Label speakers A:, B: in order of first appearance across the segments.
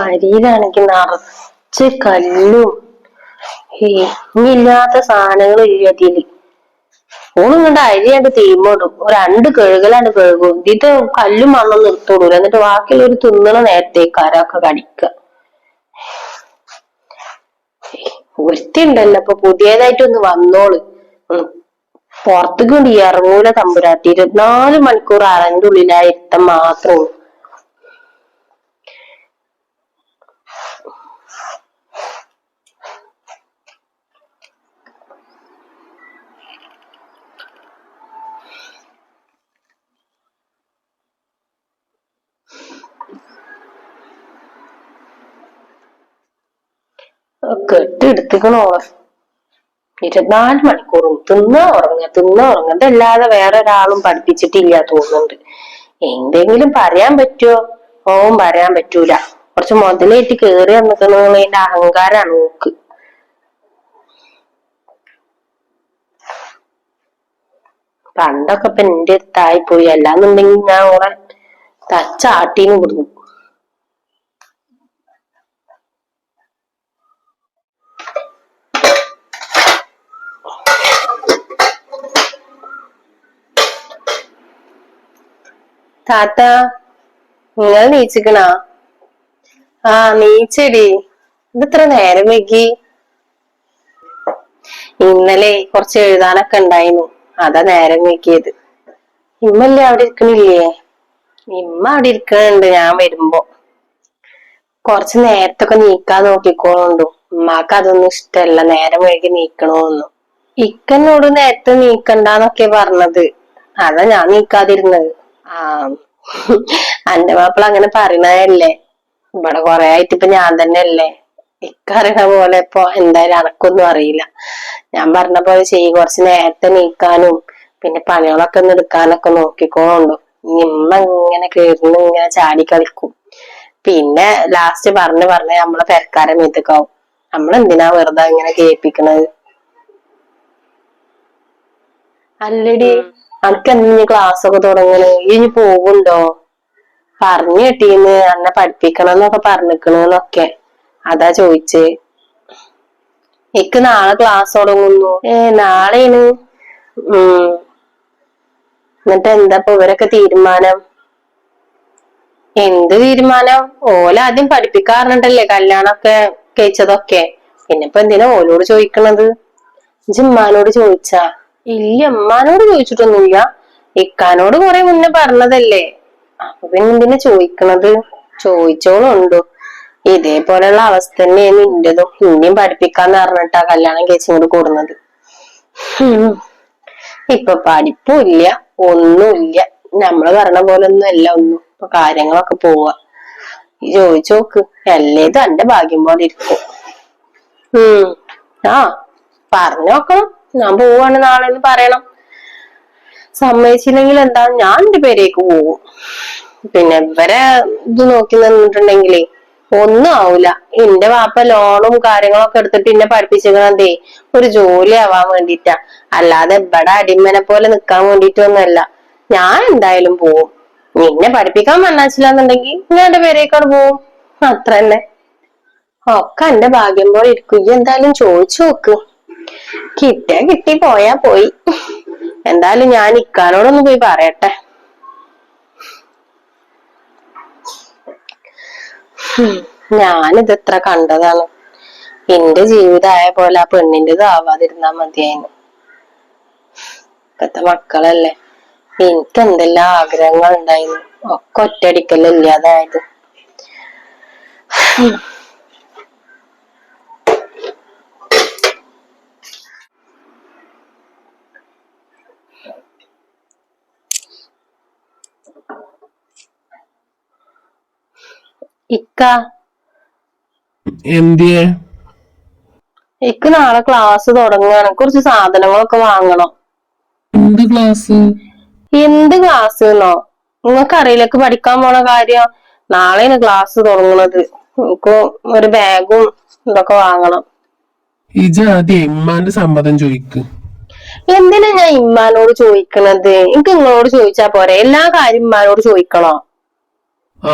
A: അരിയിലാണെങ്കിൽ നിറച്ച് കല്ലും ഇല്ലാത്ത സാധനങ്ങൾ ഇതില്. ഓണിങ്ങണ്ട് അരിയാണ്ട് തീമോടും രണ്ട് കഴുകലാണ്ട് കഴുകും. ഇത് കല്ലും മണ്ണും നിർത്തോടൂല. എന്നിട്ട് ബാക്കിയുള്ളവര് തിന്നണ നേരത്തേക്കാരൊക്കെ കടിക്കുക. ഒരുത്തിണ്ടല്ലോ ഇപ്പൊ പുതിയതായിട്ടൊന്ന് വന്നോള്, പുറത്തേക്ക് കൊണ്ട് ഇറങ്ങൂല തമ്പുരാട്ടി. 24 മണിക്കൂർ അറന്റെ ഉള്ളിലായിരുത്തം മാത്രമേ. കെട്ടിയെടുത്തിക്കണോളെ 24 മണിക്കൂറും തിന്നാ ഉറങ്ങ ഇതല്ലാതെ വേറെ ഒരാളും പഠിപ്പിച്ചിട്ടില്ല തോന്നുന്നുണ്ട്. എന്തെങ്കിലും പറയാൻ പറ്റുമോ? ഓൻ പറയാൻ പറ്റൂല. കുറച്ച് മുതലേറ്റ് കേറി നിൽക്കുന്നതിന്റെ അഹങ്കാരാണ് നോക്ക്. പണ്ടൊക്കെ ഇപ്പൊ എന്റെ അടുത്തായി പോയി. അല്ലാന്നുണ്ടെങ്കിൽ ഞാൻ ഓളെ തച്ചാട്ടീന്ന് കൊടുക്കും. താത്ത, നിങ്ങൾ നീച്ചിക്കണാ? നീച്ചടി. ഇതെത്ര നേരം വൈകി? ഇന്നലെ കുറച്ച് എഴുതാനൊക്കെ ഉണ്ടായിരുന്നു, അതാ നേരം വൈകിയത്. ഇമ്മല്ലേ അവിടെ ഇരിക്കണില്ലേ? ഇമ്മ അവിടെ ഇരിക്കണുണ്ട് ഞാൻ വരുമ്പോ. കുറച്ച് നേരത്തൊക്കെ നീക്കാൻ നോക്കിക്കോളുണ്ടു. ഉമ്മാക്ക് അതൊന്നും ഇഷ്ടല്ല, നേരം വൈകി നീക്കണോന്നും. ഇക്കന്നോട് നേരത്തെ നീക്കണ്ടെന്നൊക്കെ പറഞ്ഞത്, അതാ ഞാൻ നീക്കാതിരുന്നത്. അന്റെ മാപ്പിള അങ്ങനെ പറയണതല്ലേ. ഇവിടെ കൊറേ ആയിട്ട് ഇപ്പൊ ഞാൻ തന്നെ അല്ലേ. ഇക്കറിയണ പോലെ ഇപ്പൊ എന്തായാലും അനക്കൊന്നും അറിയില്ല. ഞാൻ പറഞ്ഞ പോലെ കുറച്ച് നേരത്തെ നീക്കാനും പിന്നെ പണികളൊക്കെ ഒന്ന് എടുക്കാനൊക്കെ നോക്കിക്കോളുണ്ടു. നിമ്മ ഇങ്ങനെ കേറുന്നു, ഇങ്ങനെ ചാടി കളിക്കും. പിന്നെ ലാസ്റ്റ് പറഞ്ഞ് നമ്മളെ പെരക്കാരെ മീത്തക്കാവും. നമ്മളെന്തിനാ വെറുതെ ഇങ്ങനെ കേൾപ്പിക്കണത്? അല്ലടി, അനക്ക് എന്തിനു ക്ലാസ് ഒക്കെ തുടങ്ങണ്? ഇനി പോകുണ്ടോ? പറഞ്ഞു കേട്ടീന്ന് അന്നെ പഠിപ്പിക്കണം എന്നൊക്കെ പറഞ്ഞിക്കണെന്നൊക്കെ, അതാ ചോദിച്ചേ. എനിക്ക് നാളെ ക്ലാസ് തുടങ്ങുന്നു. നാളെയാണ്? എന്നിട്ട് എന്താ ഇപ്പൊ ഇവരൊക്കെ തീരുമാനം? എന്ത് തീരുമാനം? ഓലാദ്യം പഠിപ്പിക്കാറിഞ്ഞിട്ടല്ലേ കല്യാണൊക്കെ കഴിച്ചതൊക്കെ. പിന്നെ ഇപ്പൊ എന്തിനാ ഓലോട് ചോദിക്കണത്? ഇജ്ജ് ചോദിച്ചാ? ഇല്ല, ഉമ്മാനോട് ചോദിച്ചിട്ടൊന്നുമില്ല. ഇക്കാനോട് കുറെ മുന്നേ പറഞ്ഞതല്ലേ. അപ്പൊ പിന്നെ എന്തിനാ ചോദിക്കണത്? ചോദിച്ചോളുണ്ടോ. ഇതേപോലെയുള്ള അവസ്ഥ തന്നെയാണ് ഇന്റതും. ഇനിയും പഠിപ്പിക്കാന്ന് പറഞ്ഞിട്ടാ കല്യാണം കഴിച്ചിങ്ങോട്ട് കൂടുന്നത്. ഇപ്പൊ പഠിപ്പും ഇല്ല, ഒന്നുമില്ല. നമ്മള് പറഞ്ഞ പോലെ ഒന്നും അല്ല ഒന്നും ഇപ്പൊ കാര്യങ്ങളൊക്കെ പോവാ. ചോദിച്ചോക്ക്, അല്ലേത് എന്റെ ഭാഗ്യം പോലെ ഇരിക്കും. പറഞ്ഞോക്കണം. ഞാൻ പോവാണ് നാളെ എന്ന് പറയണം. സമ്മതിച്ചില്ലെങ്കിൽ എന്താ, ഞാൻ എന്റെ പേരേക്ക് പോവും. പിന്നെ ഇവരെ ഇത് നോക്കി നിന്നിട്ടുണ്ടെങ്കിലേ ഒന്നും ആവൂല. എന്റെ വാപ്പ ലോണും കാര്യങ്ങളൊക്കെ എടുത്തിട്ട് എന്നെ പഠിപ്പിച്ചിരിക്കണതേ ഒരു ജോലി ആവാൻ വേണ്ടിട്ടാ, അല്ലാതെ ഇവിടെ അടിമനെ പോലെ നിക്കാൻ വേണ്ടിട്ടൊന്നുമല്ല. ഞാൻ എന്തായാലും പോവും. നിന്നെ പഠിപ്പിക്കാൻ മണ്ണാച്ചില്ലാന്നുണ്ടെങ്കിൽ ഞാൻ എന്റെ പേരേക്കാട് പോവും. അത്ര തന്നെ. ഒക്കെ എന്റെ ഭാഗ്യം പോലെ ഇരിക്കും. ഈ എന്തായാലും ചോദിച്ചു നോക്ക്. കിട്ടിയാ കിട്ടി, പോയാ പോയി. എന്തായാലും ഞാൻ ഇക്കാനോടൊന്ന് പോയി പറയട്ടെ. ഞാനിത് എത്ര കണ്ടതാണ്. എന്റെ ജീവിതമായ പോലെ ആ പെണ്ണിന്റേത് ആവാതിരുന്നാ മതിയായിരുന്നു. ഇപ്പത്തെ മക്കളല്ലേ. എനിക്ക് എന്തെല്ലാം ആഗ്രഹങ്ങൾ ഉണ്ടായിരുന്നു, ഒക്കെ ഒറ്റയടിക്കല്ലേ ഇല്ലാതായത്. ഇക്ക,
B: എന്തിയെ?
A: ഇക്ക് നാളെ ക്ലാസ് തുടങ്ങുകയാണ്. കുറച്ച് സാധനങ്ങളൊക്കെ വാങ്ങണം.
B: എന്ത് ക്ലാസ്?
A: എന്ത് ക്ലാസ് എന്നോ? നിങ്ങൾക്ക് അറിയില്ലേക്ക് പഠിക്കാൻ പോണ കാര്യം. നാളെയാണ് ക്ലാസ് തുടങ്ങുന്നത്. എനിക്ക് ഒരു ബാഗും ഇതൊക്കെ വാങ്ങണം.
B: ഇജ് ആദ്യം ഇമ്മാന്റെ സമ്മതം ചോദിക്ക്.
A: എന്തിനാ ഞാൻ ഇമ്മാനോട് ചോദിക്കണത്? എനിക്ക് നിങ്ങളോട് ചോദിച്ചാ പോരെ? എല്ലാ കാര്യം ഇമ്മാനോട് ചോദിക്കണോ?
B: ആ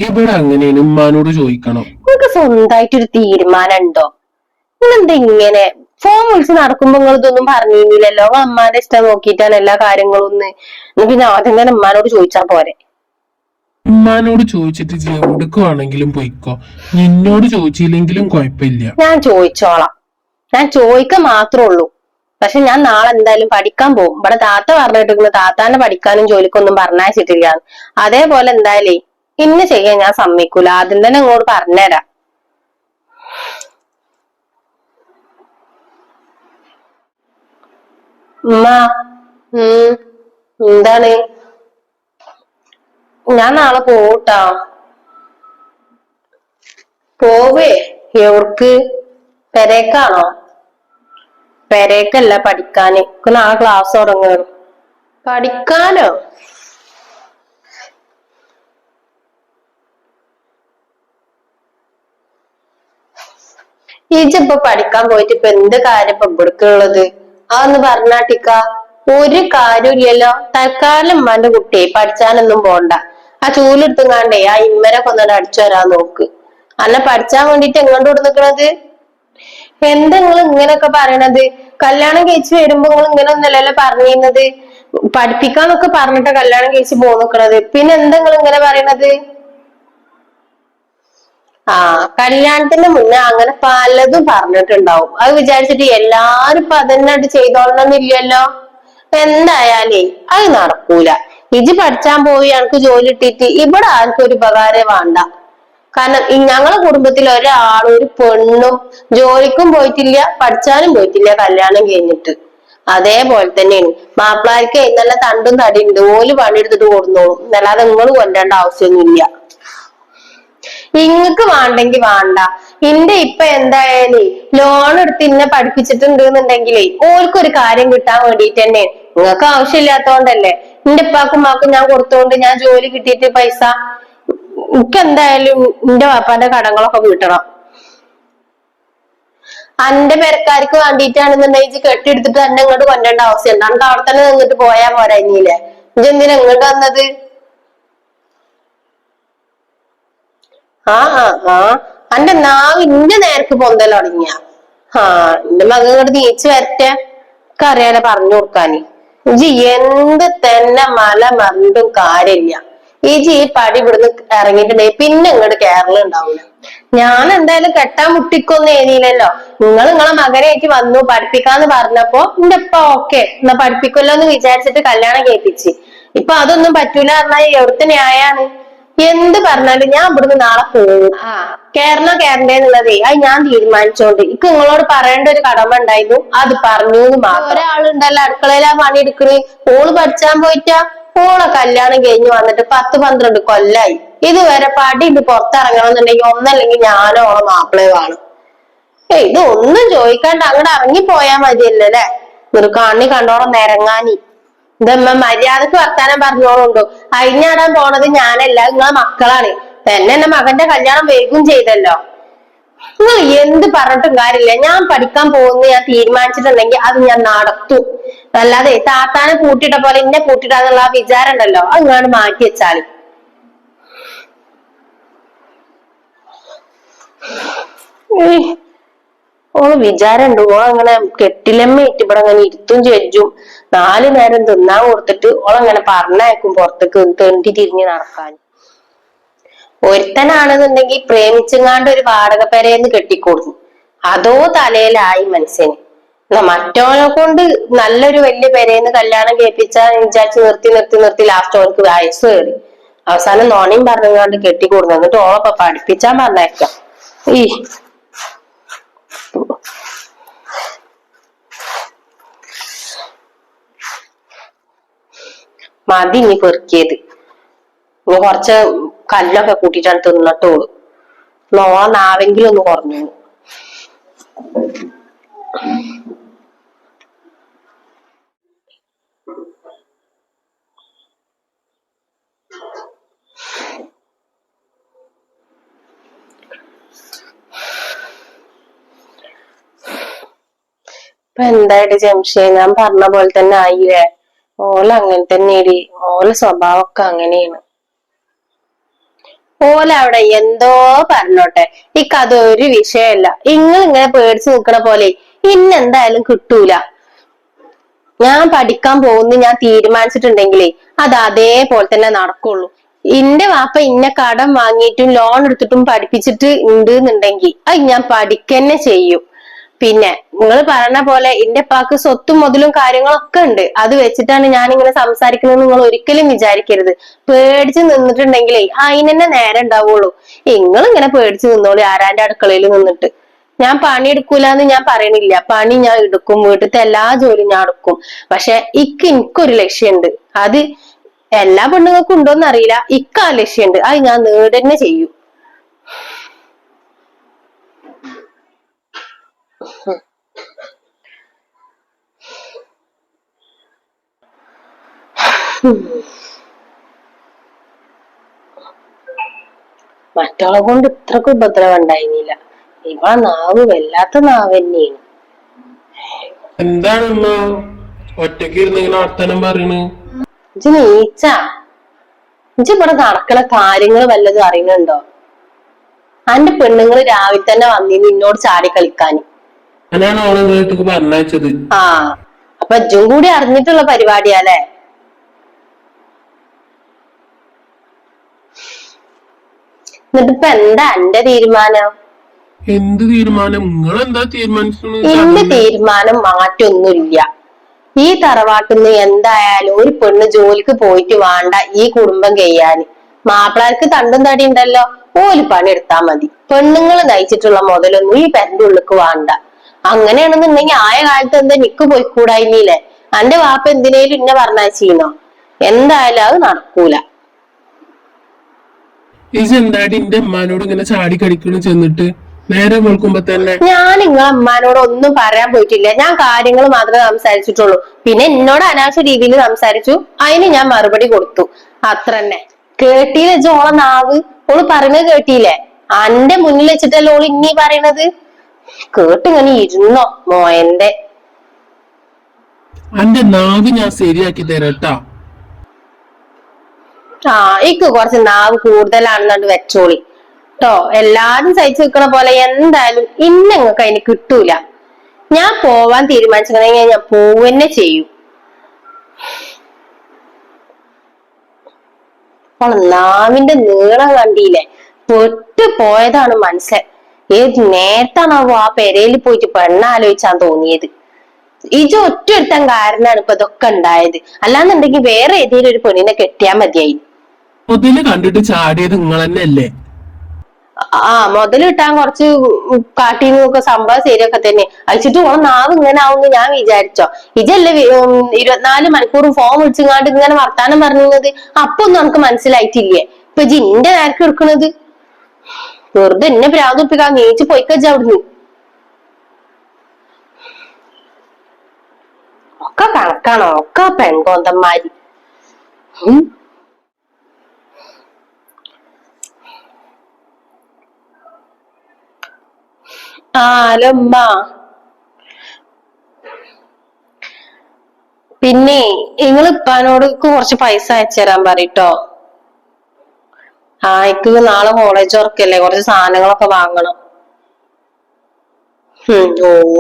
B: ഇവിടെ അങ്ങനെയാണ് ഉമ്മാനോട് ചോദിക്കണം.
A: നിങ്ങൾക്ക് സ്വന്തമായിട്ടൊരു തീരുമാനം ഉണ്ടോ? നിങ്ങളെന്താ ഇങ്ങനെ ഫോൺ വിളിച്ച് നടക്കുമ്പോ നിങ്ങൾ ഇതൊന്നും പറഞ്ഞിരുന്നില്ലല്ലോ? അമ്മാന്റെ ഇഷ്ടം നോക്കിയിട്ടാണ് എല്ലാ കാര്യങ്ങളും ഒന്ന്. പിന്നെ ആദ്യം തന്നെ ഉമ്മാനോട് ചോദിച്ചാ പോരെ?
B: ഉമ്മാനോട് ചോദിച്ചിട്ട് ഇജ്ജ് എവിടേക്കുവാണെങ്കിലും പോയിക്കോ. നിന്നോട് ചോദിച്ചില്ലെങ്കിലും കുഴപ്പമില്ല.
A: ഞാൻ ചോദിച്ചോളാം. ഞാൻ ചോദിക്കാൻ മാത്രമേ ഉള്ളൂ. പക്ഷെ ഞാൻ നാളെ എന്തായാലും പഠിക്കാൻ പോകും. ഇവിടെ താത്ത പറഞ്ഞിട്ടിരിക്കുന്നു താത്താനെ പഠിക്കാനും ജോലിക്കൊന്നും പറഞ്ഞയച്ചിട്ടില്ല. അതേപോലെ എന്തായാലേ ഇന്ന് ചെയ്യാൻ ഞാൻ സമ്മതിക്കൂല. ആദ്യം തന്നെ അങ്ങോട്ട് പറഞ്ഞുതരാം. ഉമ്മ എന്താണ്? ഞാൻ നാളെ പോവൂട്ടാ. പോവേ? എവിടക്ക്? പെരേക്കാണോ? പെരേക്കല്ല, പഠിക്കാന്. നാളെ ക്ലാസ് തുടങ്ങുകയാണ്. പഠിക്കാനോ? ഇജിപ്പൊ പഠിക്കാൻ പോയിട്ട് ഇപ്പൊ എന്ത് കാര്യം ഇപ്പൊ ഇവിടക്കുള്ളത്? അതൊന്ന് പറഞ്ഞാട്ടിക്ക. ഒരു കാര്യമില്ലല്ലോ. തൽക്കാലം ഉമ്മാന്റെ കുട്ടിയെ പഠിച്ചാനൊന്നും പോണ്ട. ആ ചൂലെടുത്തുങ്ങാണ്ടേ ആ ഇമ്മരൊക്കെ ഒന്നിട്ട് അടിച്ചു വരാൻ നോക്ക്. അല്ല പഠിച്ചാൻ വേണ്ടിട്ട് എങ്ങോട്ട് കൊടുക്കണത്? എന്താ നിങ്ങൾ ഇങ്ങനെയൊക്കെ പറയണത്? കല്യാണം കഴിച്ച് വരുമ്പോ നിങ്ങൾ ഇങ്ങനെ ഒന്നല്ലല്ലോ പറഞ്ഞിരുന്നത്? പഠിപ്പിക്കാന്നൊക്കെ പറഞ്ഞിട്ട് കല്യാണം കഴിച്ച് പോന്നിക്കണത്. പിന്നെ എന്താ നിങ്ങൾ ഇങ്ങനെ പറയണത്? ആ കല്യാണത്തിന്റെ മുന്നേ അങ്ങനെ പലതും പറഞ്ഞിട്ടുണ്ടാവും. അത് വിചാരിച്ചിട്ട് എല്ലാരും ഇപ്പൊ അതന്നെ ചെയ്തോളണമെന്നില്ലല്ലോ. എന്തായാലേ അത് നടക്കൂല. ഇജ് പഠിച്ചാൻ പോയി എനിക്ക് ജോലി ഇട്ടിട്ട് ഇവിടെ ആർക്കും ഒരു ഉപകാരം വേണ്ട. കാരണം ഞങ്ങളെ കുടുംബത്തിൽ ഒരാളും ഒരു പെണ്ണും ജോലിക്കും പോയിട്ടില്ല, പഠിച്ചാനും പോയിട്ടില്ല കല്യാണം കഴിഞ്ഞിട്ട്. അതേപോലെ തന്നെയാണ് മാപ്പിളാർക്ക് നല്ല തണ്ടും തടിയുണ്ട്. ഓല് പണിയെടുത്തിട്ട് കൊടുന്നോളും. അല്ലാതെ നിങ്ങൾ കൊല്ലേണ്ട ആവശ്യമൊന്നുമില്ല. ഇങ്ങക്ക് വേണ്ടെങ്കി വേണ്ട. ഇന്റെ ഇപ്പൊ എന്തായാലും ലോൺ എടുത്ത് ഇന്നെ പഠിപ്പിച്ചിട്ടുണ്ട് എന്നുണ്ടെങ്കിലേ ഓൽക്കൊരു കാര്യം കിട്ടാൻ വേണ്ടിട്ട് തന്നെ. നിങ്ങൾക്ക് ആവശ്യമില്ലാത്തോണ്ടല്ലേ. എന്റെ ഉപ്പാക്കും ഉമ്മാക്കും ഞാൻ കൊടുത്തോണ്ട് ഞാൻ ജോലി കിട്ടിയിട്ട് പൈസ എനിക്ക് എന്തായാലും എന്റെ വാപ്പാന്റെ കടങ്ങളൊക്കെ വീട്ടണം. അന്റെ പെരക്കാർക്ക് വേണ്ടിയിട്ടാണെന്നുണ്ടെങ്കിൽ കെട്ടിയെടുത്തിട്ട് തന്നെ ഇങ്ങോട്ട് കൊണ്ടേണ്ട ആവശ്യം ഉണ്ട്. നമുക്ക് അവിടെ തന്നെ നിന്നിട്ട് പോയാ പോരാ ഇനിയില്ലേ? ഇജെന്തിനാ ഇങ്ങോട്ട് വന്നത്? ആ അന്റെ നാവ് ഇന്റെ നേർക്ക് പൊന്തൽ തുടങ്ങിയ. എന്റെ മകൻ ഇങ്ങോട്ട് നീച്ചു വരട്ടെ. അറിയാലോ പറഞ്ഞു കൊടുക്കാന്. ഇജി എന്ത് തന്നെ മല മറിഞ്ഞിട്ടും കാര്യമില്ല. ഇജി ഈ പടി ഇവിടുന്ന് ഇറങ്ങിയിട്ടുണ്ടെങ്കിൽ പിന്നെ ഇങ്ങോട്ട് കേരളം ഉണ്ടാവില്ല. ഞാൻ എന്തായാലും കെട്ടാൻ മുട്ടിക്കൊന്നും എഴുതിയില്ലല്ലോ. നിങ്ങളെ മകനായിട്ട് വന്നു പഠിപ്പിക്കാന്ന് പറഞ്ഞപ്പോ എന്റെ ഉപ്പ ഓക്കെ എന്നാ പഠിപ്പിക്കല്ലോ എന്ന് വിചാരിച്ചിട്ട് കല്യാണം കേൾപ്പിച്ച്. ഇപ്പൊ അതൊന്നും പറ്റൂല പറഞ്ഞാൽ എവിടുത്തെ ന്യായാണ്? എന്ത് പറഞ്ഞാലും ഞാൻ ഇവിടുന്ന് നാളെ പോകും. കേരള കേരളേന്നുള്ളതേ അത് ഞാൻ തീരുമാനിച്ചോണ്ട് ഇക്ക് നിങ്ങളോട് പറയേണ്ട ഒരു കടമ ഉണ്ടായിരുന്നു. അത് പറഞ്ഞു മാത്രം. ഒരാളുണ്ടല്ലോ അടുക്കളയിലാ പണി എടുക്കണ്. ഓള് പഠിച്ചാൻ പോയിട്ടാ. ഓളെ കല്യാണം കഴിഞ്ഞ് വന്നിട്ട് 10-12 കൊല്ലായി. ഇതുവരെ പടി ഇത് പുറത്തിറങ്ങണം എന്നുണ്ടെങ്കിൽ ഒന്നല്ലെങ്കിൽ ഞാനോ ഓളെ മാപ്പിളയോ ആണ്. ഇത് ഒന്നും ചോദിക്കാണ്ട് അങ്ങോട്ട് ഇറങ്ങി പോയാ മതിയല്ലോ അല്ലെ? ഒരു കണ്ണി കണ്ടോളം നിരങ്ങാനി. ഇതമ്മ മര്യാദക്ക് വർത്താനം പറഞ്ഞോളുണ്ടോ? അഴിഞ്ഞാടാൻ പോണത് ഞാനല്ല, നിങ്ങളെ മക്കളാണ്. തന്നെ എന്റെ മകന്റെ കല്യാണം വൈകും ചെയ്തല്ലോ. നിങ്ങൾ എന്ത് പറഞ്ഞിട്ടും കാര്യമില്ല. ഞാൻ പഠിക്കാൻ പോകുന്ന ഞാൻ തീരുമാനിച്ചിട്ടുണ്ടെങ്കിൽ അത് ഞാൻ നടത്തും. അല്ലാതെ താത്താനെ കൂട്ടിയിട്ട പോലെ എന്നെ കൂട്ടിയിട്ടാന്നുള്ള ആ വിചാരം ഉണ്ടല്ലോ, അത് ഇങ്ങോട്ട് മാറ്റി വെച്ചാല്. ഓള് വിചാരമുണ്ട് ഓളങ്ങനെ കെട്ടിലമ്മയിട്ട് ഇവിടെ അങ്ങനെ ഇരുത്തും ചെജ്ജും 4 നേരം തിന്നാൻ കൊടുത്തിട്ട് ഓളങ്ങനെ പറഞ്ഞയക്കും പുറത്തേക്ക് തെണ്ടി തിരിഞ്ഞ് നടക്കാൻ. ഒരുത്തനാണെന്നുണ്ടെങ്കിൽ പ്രേമിച്ചെങ്ങാണ്ട് ഒരു വാടക പെരേന്ന് കെട്ടിക്കൊടുന്നു. അതോ തലയിലായി മനുഷ്യന്. എന്നാ മറ്റോനെ കൊണ്ട് നല്ലൊരു വലിയ പെരേന്ന് കല്യാണം കേൾപ്പിച്ചാൽ വിചാരിച്ച് നിർത്തി നിർത്തി നിർത്തി ലാസ്റ്റ് ഓർക്ക് വയസ്സ് കയറി. അവസാനം നോണയും പറഞ്ഞങ്ങാണ്ട് കെട്ടിക്കൊടുന്നു. എന്നിട്ട് ഓളൊക്കെ പഠിപ്പിച്ചാൻ പറഞ്ഞേക്കാം. ഈ മതി ഇനി പെറുക്കിയത്. ഇനി കുറച്ച് കല്ലൊക്കെ കൂട്ടിയിട്ടാണ് തിന്നിട്ടോളൂ. നാവെങ്കിലും ഒന്ന് കുറഞ്ഞു. ഇപ്പൊ എന്തായിട്ട് ജംഷേ ഞാൻ പറഞ്ഞ പോലെ തന്നെ ആയില്ലേ? ഓല അങ്ങനെ തന്നെയാണ്. ഓല സ്വഭാവമൊക്കെ അങ്ങനെയാണ്. ഓല അവിടെ എന്തോ പറഞ്ഞോട്ടെ, അതൊരു വിഷയമല്ല. ഇങ്ങനെ പേടിച്ചു നിക്കണ പോലെ ഇന്നെന്തായാലും കിട്ടൂല. ഞാൻ പഠിക്കാൻ പോകുന്നു ഞാൻ തീരുമാനിച്ചിട്ടുണ്ടെങ്കിലേ അത് അതേപോലെ തന്നെ നടക്കുള്ളൂ. ഇന്റെ വാപ്പ ഇന്നെ കടം വാങ്ങിയിട്ടും ലോൺ എടുത്തിട്ടും പഠിപ്പിച്ചിട്ട് ഉണ്ട് എന്നുണ്ടെങ്കിൽ അത് ഞാൻ പഠിക്കന്നെ ചെയ്യും. പിന്നെ നിങ്ങൾ പറഞ്ഞ പോലെ ഇന്റെ ഉപ്പാക്ക് സ്വത്തും മുതലും കാര്യങ്ങളൊക്കെ ഉണ്ട്. അത് വെച്ചിട്ടാണ് ഞാൻ ഇങ്ങനെ സംസാരിക്കുന്നത് നിങ്ങൾ ഒരിക്കലും വിചാരിക്കരുത്. പേടിച്ച് നിന്നിട്ടുണ്ടെങ്കിലേ അതിനെന്നെ നേരം ഉണ്ടാവുള്ളൂ. ഇങ്ങനെ പേടിച്ച് നിന്നോളി ആരാന്റെ അടുക്കളയിൽ നിന്നിട്ട്. ഞാൻ പണി എടുക്കൂലെന്ന് ഞാൻ പറയണില്ല, പണി ഞാൻ എടുക്കും, വീട്ടിലത്തെ എല്ലാ ജോലിയും ഞാൻ എടുക്കും. പക്ഷെ എനിക്കൊരു ലക്ഷ്യമുണ്ട്. അത് എല്ലാ പെണ്ണുങ്ങൾക്കും ഉണ്ടോന്ന് അറിയില്ല, ആ ലക്ഷ്യമുണ്ട്. അത് ഞാൻ നേടന്നെ ചെയ്യും. മറ്റോളെ കൊണ്ട് ഇത്രക്ക് ഉപദ്രവം ഉണ്ടായിരുന്നില്ല. ഇവളെ നാവ് വല്ലാത്ത നാവ് തന്നെയാണ്.
B: എന്താണ് ഉമ്മ ഒറ്റക്ക് ഇരുന്ന് ഇങ്ങനെ വർത്താനം പറയണ്?
A: ഇജ്ജ് നീച്ചാ, ഇജ്ജ് ഇവിടെ നടക്കണ കാര്യങ്ങൾ വല്ലതും അറിയുന്നുണ്ടോ? അന്റെ പെണ്ണുങ്ങൾ രാവിലെ തന്നെ വന്നിന്ന് നിന്നോട് ചാടി കളിക്കാൻ.
B: ഞാനാണ് ഓളെ വീട്ടിക്ക് പറഞ്ഞയച്ചത്.
A: ആ, അപ്പൊ ഇജ്ജും കൂടി അറിഞ്ഞിട്ടുള്ള പരിപാടിയാലേ? എന്നിട്ടിപ്പൊ എന്താ എന്റെ തീരുമാനം?
B: എന്ത് തീരുമാനം? നിങ്ങൾ എന്താ തീരുമാനിച്ചത്?
A: എന്റെ തീരുമാനം മാറ്റൊന്നുമില്ല. ഈ തറവാട്ടിന്ന് എന്തായാലും ഒരു പെണ്ണ് ജോലിക്ക് പോയിട്ട് വേണ്ട ഈ കുടുംബം കഴിയാന്. മാപ്പിളാർക്ക് തണ്ടും തടി ഉണ്ടല്ലോ, ഓല് പണിയെടുത്താ മതി. പെണ്ണുങ്ങൾ നയിച്ചിട്ടുള്ള മുതലൊന്നും ഈ പെരന്റെ ഉള്ളിക്ക് വേണ്ട. അങ്ങനെയാണെന്നുണ്ടെങ്കിൽ ആയ കാലത്ത് എന്താ നിക്ക് പോയിക്കൂടായില്ലേ? എന്റെ വാപ്പ എന്തിനേലും ഇന്നെ പറഞ്ഞയച്ചീന്നോ? എന്തായാലും അത് നടക്കൂല.
B: എന്താടി എന്റെ അമ്മാനോട് ഇങ്ങനെ ചാടി കളിക്കണം ചെന്നിട്ട് നേരെ വെളുക്കുമ്പോ തന്നെ?
A: ഞാൻ നിങ്ങളെ അമ്മാനോട് ഒന്നും പറയാൻ പോയിട്ടില്ല. ഞാൻ കാര്യങ്ങൾ മാത്രമേ സംസാരിച്ചിട്ടുള്ളൂ. പിന്നെ എന്നോട് അനാവശ്യ രീതിയിൽ സംസാരിച്ചു, അതിന് ഞാൻ മറുപടി കൊടുത്തു, അത്ര തന്നെ. കേട്ടില്ലേ ജോള നാവ്? ഓള് പറയുന്നത് കേട്ടില്ലേ? അന്റെ മുന്നിൽ വെച്ചിട്ടല്ലേ ഓള് ഇന്നീ പറയണത്. കേട്ടിങ്ങനെ ഇരുന്നോ മോയന്റെ.
B: അന്റെ നാവ് ഞാൻ ശരിയാക്കി തരട്ടാ.
A: കുറച്ച് നാവ് കൂടുതലാണെന്നുണ്ട് വെച്ചോളി ട്ടോ. എല്ലാരും സഹിച്ചു നിൽക്കണ പോലെ എന്തായാലും ഇന്നങ്ങൾക്ക് അതിന് കിട്ടൂല. ഞാൻ പോവാൻ തീരുമാനിച്ചിട്ടുണ്ടെങ്കിൽ ഞാൻ പോവന്നെ ചെയ്യും. നാവിന്റെ നീളം കണ്ടില്ലേ? പൊട്ടു പോയതാണ് മനസ്സൻ. ഏത് നേരത്താണാവോ ആ പെരയിൽ പോയിട്ട് പെണ്ണാലോചിച്ചാൻ തോന്നിയത്. ഇജ് ഒറ്റൊരുത്തൻ കാരണമാണ് ഇപ്പൊ ഇതൊക്കെ ഉണ്ടായത്. അല്ലാന്നുണ്ടെങ്കിൽ വേറെ ഏതെങ്കിലും ഒരു പെണ്ണിനെ കെട്ടിയാ മതിയായി.
B: മുതല് കണ്ടിട്ട് ചാടിയത് നിങ്ങൾ തന്നെ അല്ലേ?
A: മുതൽ കിട്ടാൻ കുറച്ച് കാട്ടിന്നൊക്കെ സംഭവം ശരിയൊക്കെ തന്നെ. അയച്ചിട്ട് നാവ് ഇങ്ങനെ ആവുമെന്ന് ഞാൻ വിചാരിച്ചോ? ഇജല്ലേ 24 മണിക്കൂറും ഫോൺ വിളിച്ചങ്ങാണ്ട് ഇങ്ങനെ വർത്താനം പറഞ്ഞത്. അപ്പൊ ഒന്നും നമുക്ക് മനസ്സിലായിട്ടില്ലേ? ഇപ്പൊ ഇന്റെ നേരക്ക് എടുക്കണത് വെറുതെ എന്നെ പ്രാന്തിപ്പിക്കാൻ നീച്ച് പോയിക്കച്ച അവിടുന്ന്. ഒക്കെ കണക്കാണോ? ഒക്കെ പെൺകോന്തന്മാര്. ഹലോ ഉമ്മ. പിന്നെ നിങ്ങൾ ഇപ്പാനോട് കുറച്ച് പൈസ അയച്ചു തരാൻ പറയട്ടോ. എനിക്ക് നാളെ കോളേജ് തുറക്കല്ലേ, കുറച്ച് സാധനങ്ങളൊക്കെ വാങ്ങണം.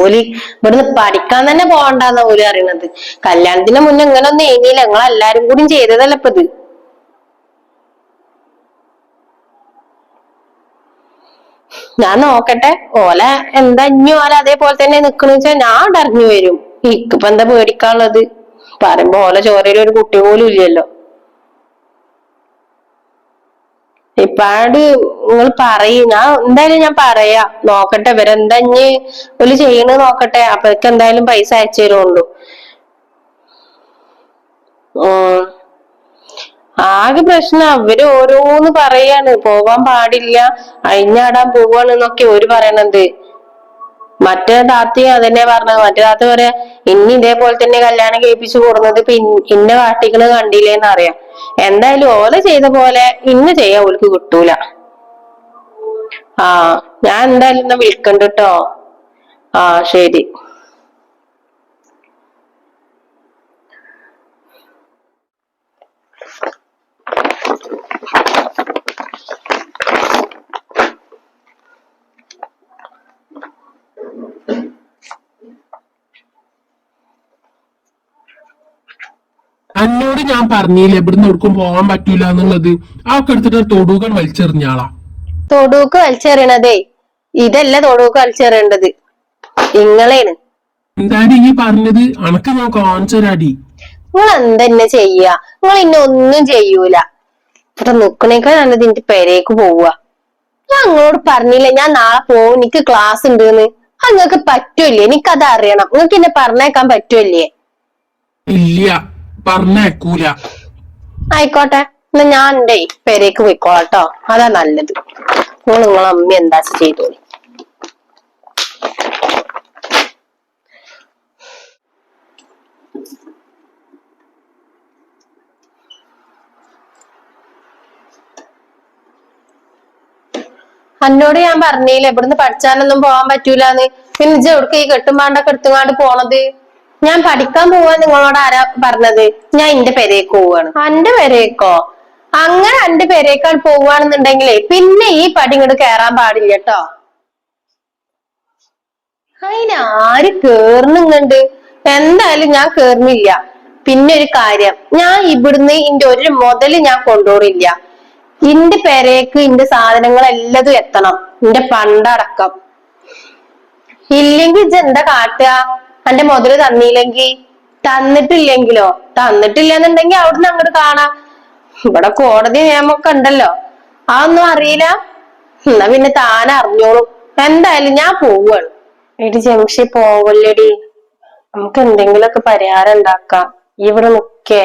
A: ഓല് ഇവിടുന്ന് പഠിക്കാൻ തന്നെ പോകണ്ടെന്ന ഓല് അറിയണത്. കല്യാണത്തിന് മുന്നേ ഇങ്ങനെ ഒന്നും എഴുതിയില്ല, നിങ്ങളെല്ലാരും കൂടി ചെയ്തതല്ല ഇപ്പൊ ഇത്. ഞാൻ നോക്കട്ടെ. ഓല എന്താ ഇനി ഓല അതേപോലെ തന്നെ നിക്കണെന്ന് വെച്ചാൽ ഞാൻ അറിഞ്ഞു വരും. എനിക്കിപ്പോ എന്താ പേടിക്കാനുള്ളത്? പറയുമ്പോ ഓല ചോരയിൽ ഒരു കുട്ടി പോലും ഇല്ലല്ലോ. ഇപ്പാട് നിങ്ങൾ പറയും, ഞാൻ പറയാ. നോക്കട്ടെ ഇവരെന്താ ഇനി ഓല് ചെയ്യണത് നോക്കട്ടെ. അപ്പൊക്ക് എന്തായാലും പൈസ അയച്ചു തരുള്ളൂ. ആകെ പ്രശ്നം അവര് ഓരോന്ന് പറയാണ്, പോവാൻ പാടില്ല, അഴിഞ്ഞാടാൻ പോവാണെന്നൊക്കെ ഓര് പറയണത്. മറ്റേ താത്തയും അതന്നെ പറഞ്ഞത്. മറ്റേ താത്ത പറയാ ഇനി ഇതേപോലെ തന്നെ കല്യാണം കഴിപ്പിച്ചു കൊടുക്കുന്നത് ഇപ്പൊ ഇന്ന കാട്ടികള് കണ്ടില്ലേന്ന് അറിയാം. എന്തായാലും ഓല ചെയ്ത പോലെ ഇന്ന് ചെയ്യാൻ ഓൾക്ക് കിട്ടൂല. ഞാൻ എന്തായാലും ഇന്ന് വിളിക്കണ്ട് ട്ടോ. ശരി.
B: എന്നോട് ഞാൻ പറഞ്ഞില്ലേ ഇവിടുന്ന് എവിടേക്കും പോകാൻ പറ്റൂല എന്നുള്ളത്. ആ ഒക്കെ എടുത്തിട്ട് തൊടുകൾ വലിച്ചെറിഞ്ഞാളാ.
A: തൊടുക്ക് വലിച്ചെറിയണതേ ഇതല്ല, തൊടുക്ക് വലിച്ചെറിയേണ്ടത് നിങ്ങളേണ്.
B: എന്താടി ഈ പറഞ്ഞത്? അനക്ക് ഞാൻ കാണിച്ചൊരാടി.
A: നിങ്ങൾ എന്തെന്നെ ചെയ്യാ? നിങ്ങൾ ഇന്നെ ഒന്നും ചെയ്യൂല. ഇവിടെ നിക്കണേക്കാൾ നല്ലത് എന്റെ പെരേക്ക് പോവുക. ഞാൻ നിങ്ങളോട് പറഞ്ഞില്ലേ ഞാൻ നാളെ പോവും, എനിക്ക് ക്ലാസ് ഉണ്ടെന്ന്. അത് നിങ്ങൾക്ക് പറ്റൂല്ലേ? എനിക്കത് അറിയണം. നിങ്ങൾക്ക് എന്നെ പറഞ്ഞേക്കാൻ പറ്റൂല്ലേ?
B: ഇല്ല, പറഞ്ഞേക്കൂല.
A: ആയിക്കോട്ടെ, എന്നാ ഞാൻ എന്റെ പെരേക്ക് പോയിക്കോളാട്ടോ. അതാ നല്ലത്. നിങ്ങളെ അമ്മ എന്താ ചെയ്തോളി. അന്നോട് ഞാൻ പറഞ്ഞില്ലേ ഇവിടുന്ന് പഠിച്ചാനൊന്നും പോകാൻ പറ്റൂലെന്ന്. പിന്നെ ഇജ്ജ് എവിടേക്ക് ഈ കെട്ടുമ്പാണ്ടൊക്കെ എടുത്തുങ്ങാണ്ട് പോണത്? ഞാൻ പഠിക്കാൻ പോവാൻ നിങ്ങളോട് ആരാ പറഞ്ഞത്? ഞാൻ എന്റെ പെരേക്ക് പോവാണ്. എന്റെ പെരേക്കോ? അങ്ങനെ എന്റെ പെരേക്കാൾ പോവാണെന്നുണ്ടെങ്കിലേ പിന്നെ ഈ പടി ഇങ്ങോട്ട് കേറാൻ പാടില്ല കേട്ടോ. അതിനാര് കേറുന്നുണ്ട്? എന്തായാലും ഞാൻ കേറുന്നില്ല. പിന്നെ ഒരു കാര്യം, ഞാൻ ഇവിടുന്ന് ഇന്റെ ഒരു മുതല് ഞാൻ കൊണ്ടുപോറില്ല. ഇന്റെ പെരേക്ക് ഇന്റെ സാധനങ്ങൾ എല്ലാതും എത്തണം, ഇന്റെ പണ്ടടക്കം. ഇല്ലെങ്കിൽ ഇജ്ജ് എന്താ കാട്ടുക? എന്റെ മുതല് തന്നില്ലെങ്കിൽ? തന്നിട്ടില്ലെങ്കിലോ? തന്നിട്ടില്ലെന്നുണ്ടെങ്കിൽ അവിടുന്ന് അങ്ങോട്ട് കാണാം. ഇവിടെ കോടതി നിയമമൊക്കെ ഉണ്ടല്ലോ. അതൊന്നും അറിയില്ല. എന്നാ പിന്നെ താൻ അറിഞ്ഞോളും. എന്തായാലും ഞാൻ പോവാണ്. എടി ജംഷി പോവല്ലേടി, നമുക്ക് എന്തെങ്കിലുമൊക്കെ പരിഹാരം ഉണ്ടാക്കാം. ഇവിടെ നിക്കേ,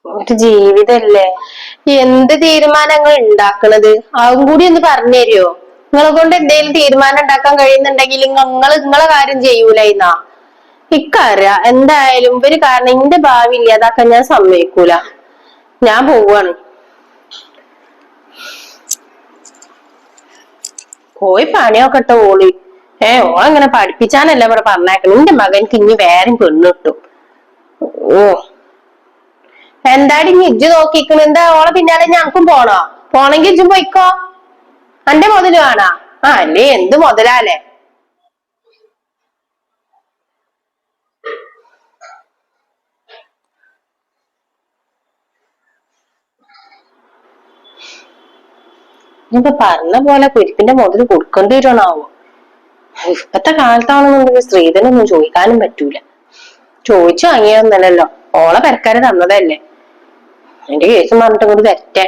A: ഒരു ജീവിതല്ലേ. എന്ത് തീരുമാനങ്ങൾ ഉണ്ടാക്കണത് അതും കൂടി ഒന്ന് പറഞ്ഞു തരുമോ? നിങ്ങളെ കൊണ്ട് എന്തെങ്കിലും തീരുമാനം ഉണ്ടാക്കാൻ കഴിയുന്നുണ്ടെങ്കിൽ നിങ്ങളെ കാര്യം ചെയ്യൂല. ഇക്കറിയാ എന്തായാലും ഇവര് കാരണം എന്റെ ഭാവി ഇല്ലാതാക്കാൻ ഞാൻ സമ്മതിക്കൂല. ഞാൻ പോവാണ്. പോയി പണിയൊക്കെ ഇട്ട ഓളി. ഓളെങ്ങനെ പഠിപ്പിച്ചാനല്ല ഇവിടെ പറഞ്ഞേക്കണം. എന്റെ മകൻക്ക് ഇനി വേറെ പെണ്ണിട്ടു. ഓ, എന്താടി ഇജ്ജ് നോക്കിക്കണ്? എന്താ ഓളെ പിന്നാലെ ഞങ്ങൾക്കും പോണോ? പോണെങ്കി ഇജ്ജും പോയിക്കോ. എന്റെ മുതല് കാണാ. അല്ലേ എന്ത് മുതലാലേ? ഇപ്പൊ പറഞ്ഞ പോലെ കുരിപ്പിന്റെ മുതല് കൊടുക്കേണ്ടി വരുവാണാവോ? ഇപ്പത്തെ കാലത്താണെന്നുണ്ടെങ്കിൽ സ്ത്രീധനൊന്നും ചോദിക്കാനും പറ്റൂല. ചോദിച്ചു വാങ്ങിയൊന്നല്ലല്ലോ, ഓളെ പെരക്കാര് തന്നതല്ലേ. എന്റെ കേസും പറഞ്ഞിട്ട് കൂടി തെറ്റേ.